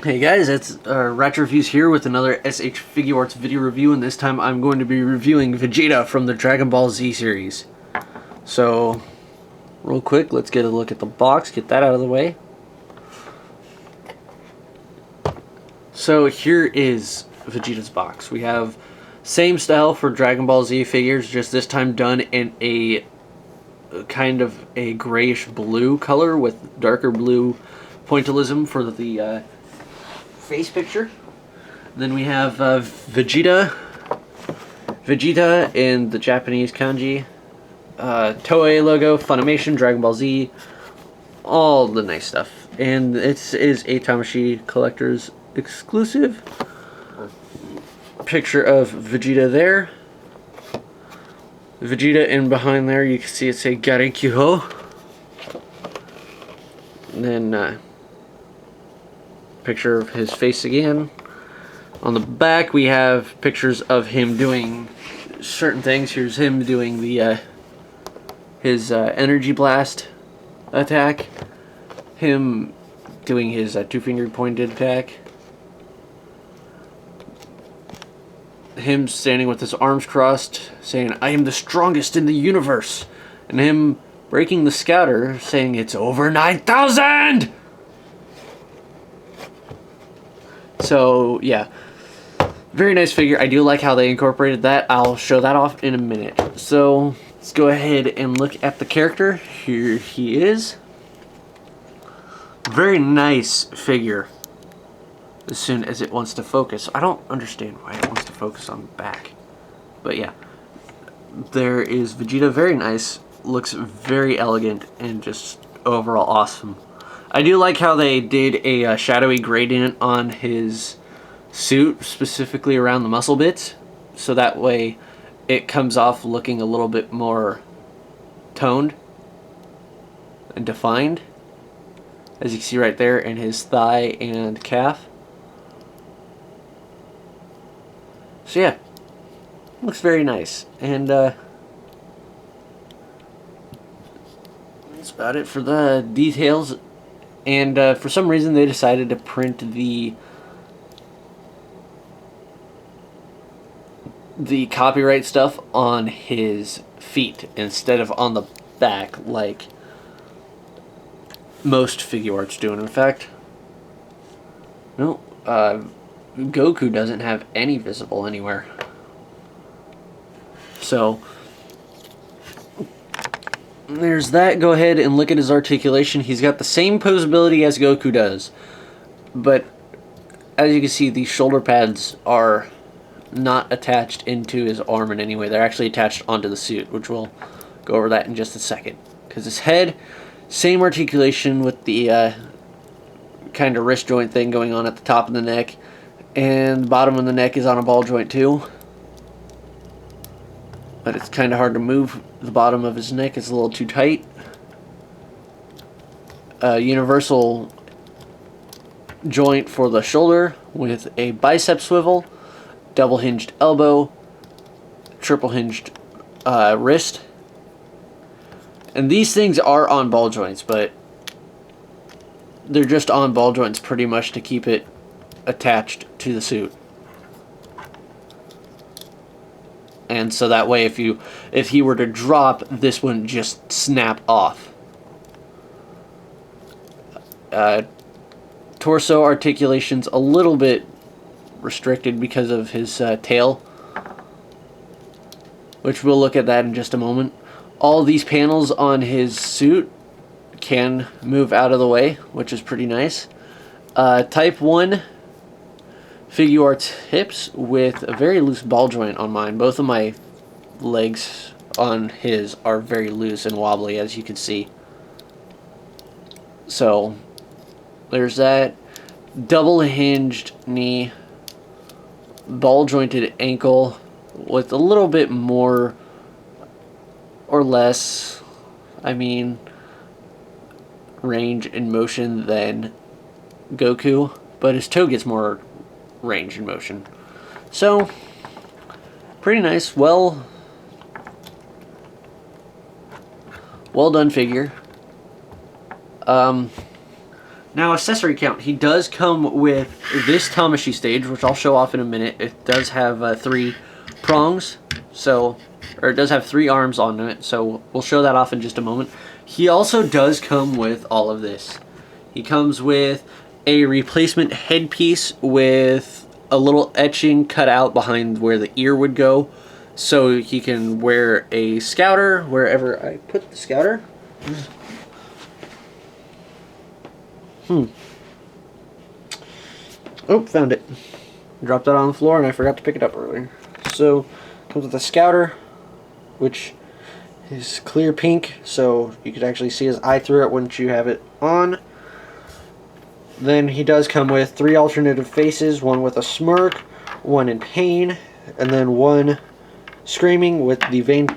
Hey guys, it's Retro Reviews here with another SH Figuarts video review, and this time I'm going to be reviewing Vegeta from the Dragon Ball Z series. So, real quick, let's get a look at the box, get that out of the way. So here is Vegeta's box. We have same style for Dragon Ball Z figures, just this time done in a kind of a grayish blue color with darker blue pointillism for the face picture. Then we have Vegeta in the Japanese kanji, Toei logo, Funimation, Dragon Ball Z, all the nice stuff. And this is a Tamashii Collector's exclusive. Picture of Vegeta there. Vegeta in behind there, you can see it say Garekyuho. And then picture of his face again. On the back we have pictures of him doing certain things. Here's him doing the his energy blast attack, him doing his two-finger pointed attack, him standing with his arms crossed saying I am the strongest in the universe, and him breaking the scouter saying it's over 9,000. So, yeah. Very nice figure. I do like how they incorporated that. I'll show that off in a minute. So, let's go ahead and look at the character. Here he is. Very nice figure. As soon as it wants to focus. I don't understand why it wants to focus on the back. But yeah. There is Vegeta. Very nice. Looks very elegant and just overall awesome. I do like how they did a shadowy gradient on his suit, specifically around the muscle bits, so that way it comes off looking a little bit more toned and defined, as you can see right there in his thigh and calf. So yeah, looks very nice, and that's about it for the details. And for some reason they decided to print the copyright stuff on his feet instead of on the back like most Figuarts do. And in fact, no, Goku doesn't have any visible anywhere. So there's that. Go ahead and look at his articulation. He's got the same posability as Goku does, but as you can see, these shoulder pads are not attached into his arm in any way. They're actually attached onto the suit, which we'll go over that in just a second. Because his head, same articulation with the kind of wrist joint thing going on at the top of the neck, and the bottom of the neck is on a ball joint too. But it's kind of hard to move. The bottom of his neck is a little too tight. Universal joint for the shoulder with a bicep swivel, double hinged elbow, triple hinged wrist. And these things are on ball joints, but they're just on ball joints pretty much to keep it attached to the suit. And so that way if he were to drop, this wouldn't just snap off. Torso articulation's a little bit restricted because of his tail, which we'll look at that in just a moment. All these panels on his suit can move out of the way, which is pretty nice. Type 1 Figuarts hips with a very loose ball joint on mine. Both of my legs on his are very loose and wobbly, as you can see. So there's that. Double hinged knee, ball jointed ankle with a little bit more or less, I mean, range and motion than Goku, but his toe gets more range and motion. So pretty nice, well done figure. Now, accessory count. He does come with this Tamashi stage, which I'll show off in a minute. It does have 3 prongs, or it does have 3 arms on it, so we'll show that off in just a moment. He also does come with all of this. He comes with a replacement headpiece with a little etching cut out behind where the ear would go, so he can wear a scouter wherever I put the scouter. Oh, found it. Dropped that on the floor and I forgot to pick it up earlier. So, comes with a scouter, which is clear pink, so you could actually see his eye through it once you have it on. Then he does come with 3 alternative faces, one with a smirk, one in pain, and then one screaming with the vein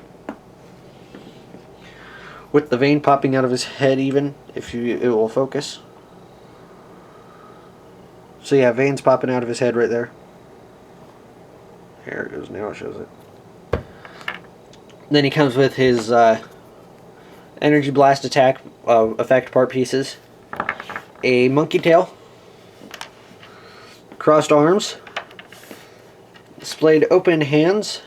popping out of his head. Even if it will focus. So yeah, veins popping out of his head right there. Here it goes, now it shows it. Then he comes with his energy blast attack effect part pieces, a monkey tail, crossed arms, displayed open hands,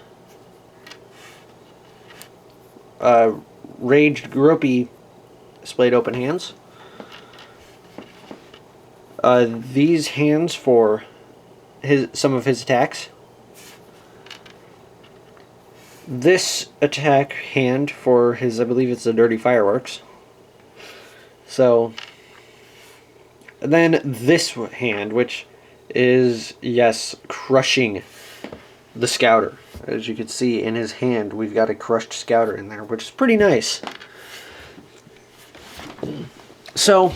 raged gropey displayed open hands. These hands for some of his attacks. This attack hand for his, I believe it's the Dirty Fireworks. So, and then this hand, which is, yes, crushing the scouter. As you can see in his hand, we've got a crushed scouter in there, which is pretty nice. So,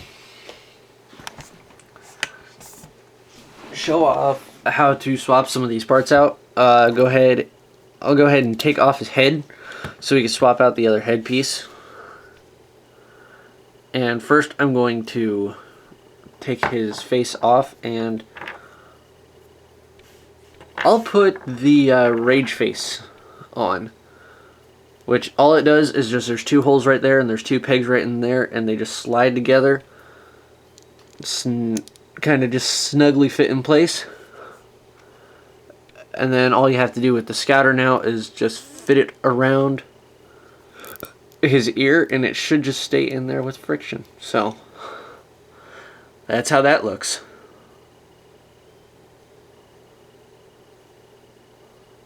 show off how to swap some of these parts out. I'll go ahead and take off his head so we can swap out the other headpiece. And first I'm going to take his face off, and I'll put the rage face on, which all it does is just, there's 2 holes right there and there's 2 pegs right in there, and they just slide together, kind of just snugly fit in place. And then all you have to do with the scouter now is just fit it around his ear, and it should just stay in there with friction. So that's how that looks,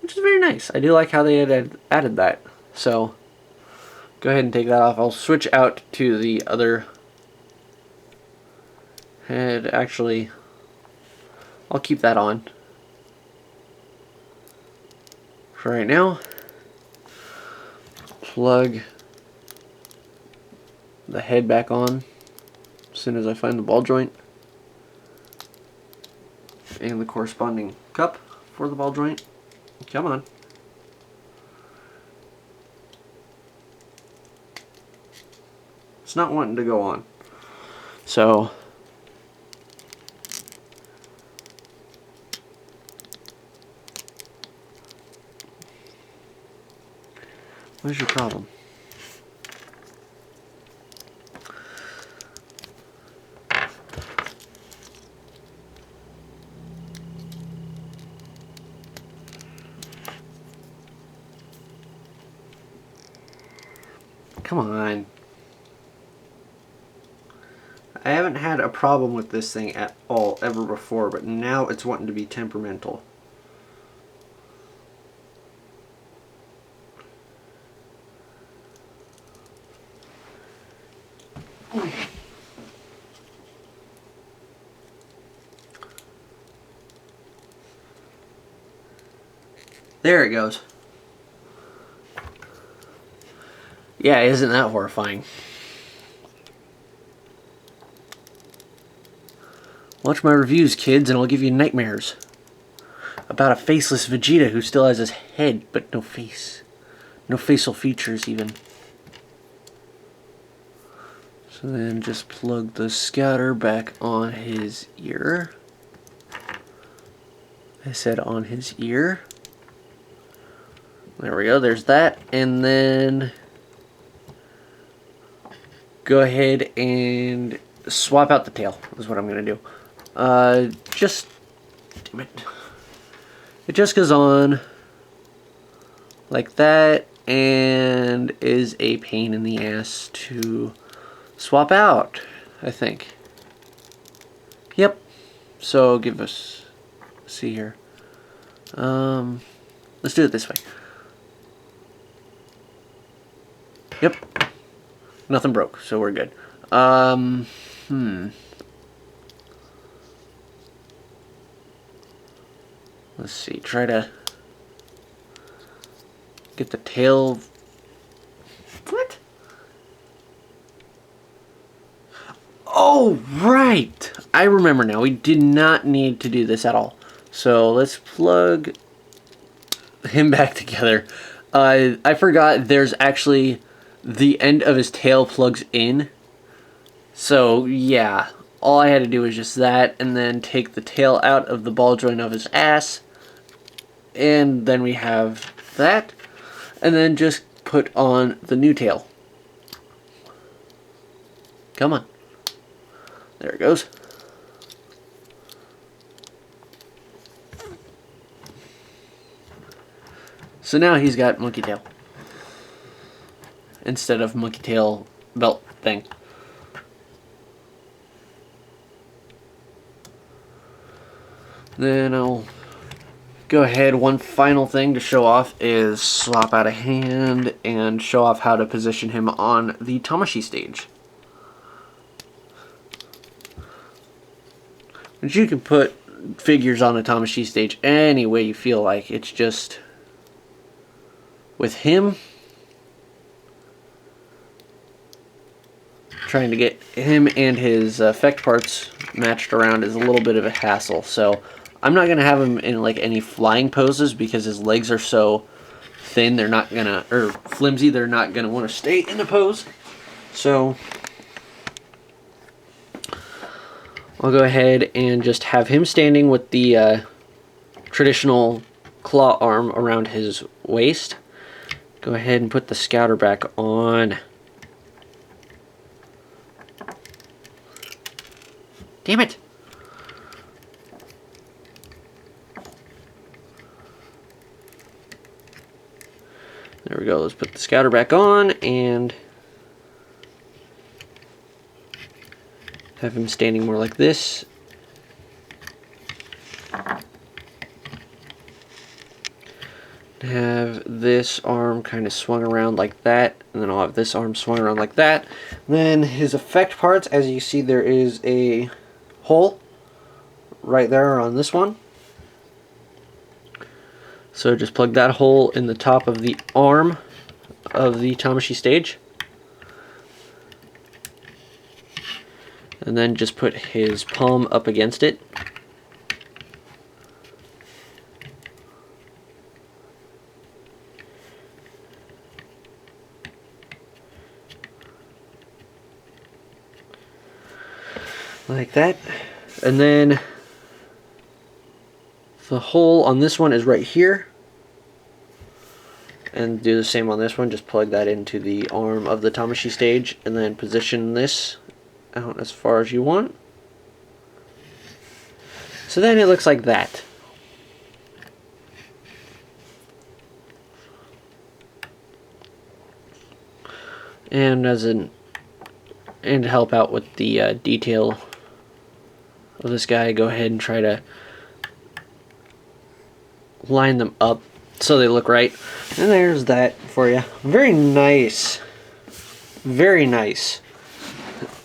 which is very nice. I do like how they had added that. So go ahead and take that off. I'll switch out to the other head. Actually, I'll keep that on for right now. Plug the head back on as soon as I find the ball joint and the corresponding cup for the ball joint. Come on. It's not wanting to go on. So what's your problem? Come on. I haven't had a problem with this thing at all ever before, but now it's wanting to be temperamental. There it goes. Yeah, isn't that horrifying? Watch my reviews, kids, and I'll give you nightmares about a faceless Vegeta who still has his head, but no face. No facial features, even. So then just plug the scouter back on his ear. I said on his ear. There we go, there's that. And then go ahead and swap out the tail is what I'm going to do. Just... Damn it. It just goes on like that and is a pain in the ass to swap out, I think. Yep. So give us... see here. Let's do it this way. Yep. Nothing broke, so we're good. Let's see. Try to get the tail... What? Oh, right! I remember now. We did not need to do this at all. So let's plug him back together. I forgot there's actually the end of his tail plugs in. So yeah, all I had to do was just that, and then take the tail out of the ball joint of his ass, and then we have that, and then just put on the new tail. Come on. There it goes. So now he's got monkey tail instead of monkey tail belt thing. Then I'll go ahead. One final thing to show off is swap out a hand and show off how to position him on the Tamashii stage. But you can put figures on a Tamashii stage any way you feel like. It's just... with him, trying to get him and his effect parts matched around is a little bit of a hassle. So I'm not going to have him in like any flying poses because his legs are so thin, they're not going to, or flimsy, they're not going to want to stay in a pose. So I'll go ahead and just have him standing with the traditional claw arm around his waist. Go ahead and put the scouter back on. Damn it! There we go. Let's put the scouter back on and have him standing more like this. Have this arm kind of swung around like that, and then I'll have this arm swung around like that. Then his effect parts, as you see, there is a hole right there on this one. So just plug that hole in the top of the arm of the Tamashii stage. And then just put his palm up against it. Like that. And then the hole on this one is right here. And do the same on this one. Just plug that into the arm of the Tamashii stage and then position this out as far as you want. So then it looks like that. And to help out with the detail of this guy, go ahead and try to line them up so they look right. And there's that for you. Very nice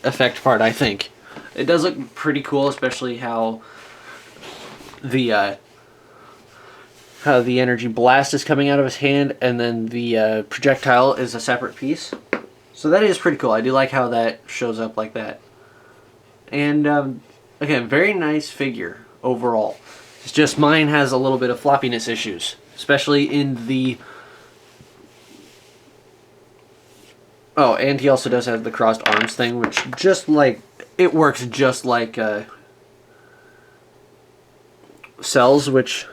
effect part, I think. It does look pretty cool, especially how the energy blast is coming out of his hand, and then the projectile is a separate piece. So that is pretty cool. I do like how that shows up like that. And again, very nice figure overall. It's just mine has a little bit of floppiness issues, especially in the... Oh, and he also does have the crossed arms thing, which just like... It works just like Cells, which...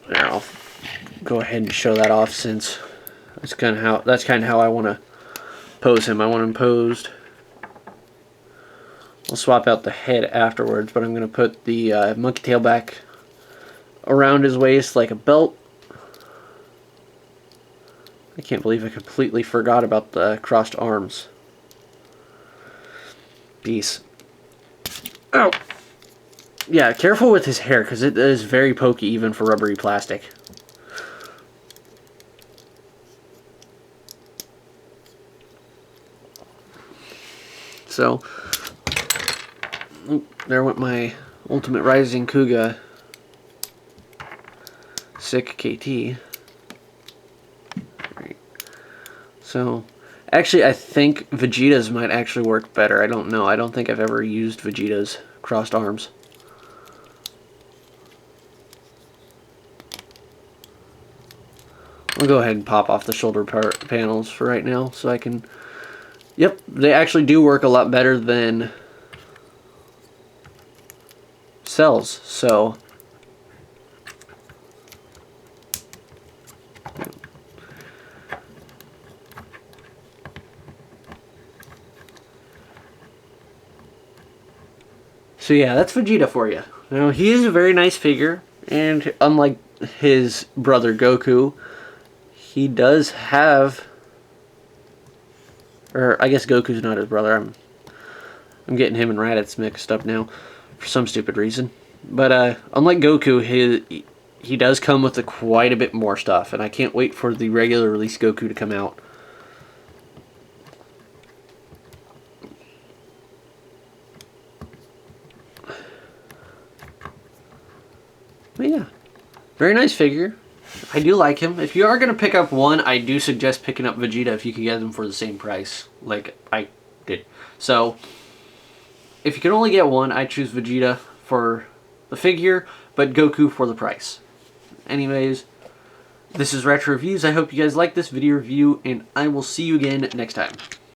There, I'll go ahead and show that off since that's kind of how I want to pose him. I want him posed. I'll swap out the head afterwards, but I'm going to put the monkey tail back around his waist like a belt. I can't believe I completely forgot about the crossed arms. Peace. Oh! Yeah, careful with his hair, because it is very pokey even for rubbery plastic. So, there went my Ultimate Rising Kuga Sick KT. Right. So, actually, I think Vegeta's might actually work better. I don't know. I don't think I've ever used Vegeta's crossed arms. I'll go ahead and pop off the shoulder panels for right now so I can... Yep, they actually do work a lot better than Cells, so... So yeah, that's Vegeta for you. Now, he is a very nice figure, and unlike his brother Goku, he does have... Or, I guess Goku's not his brother. I'm getting him and Raditz mixed up now for some stupid reason. But, unlike Goku, he does come with quite a bit more stuff, and I can't wait for the regular release Goku to come out. But yeah, very nice figure. I do like him. If you are going to pick up one, I do suggest picking up Vegeta if you can get them for the same price, like I did. So, if you can only get one, I choose Vegeta for the figure, but Goku for the price. Anyways, this is Retro Reviews. I hope you guys like this video review, and I will see you again next time.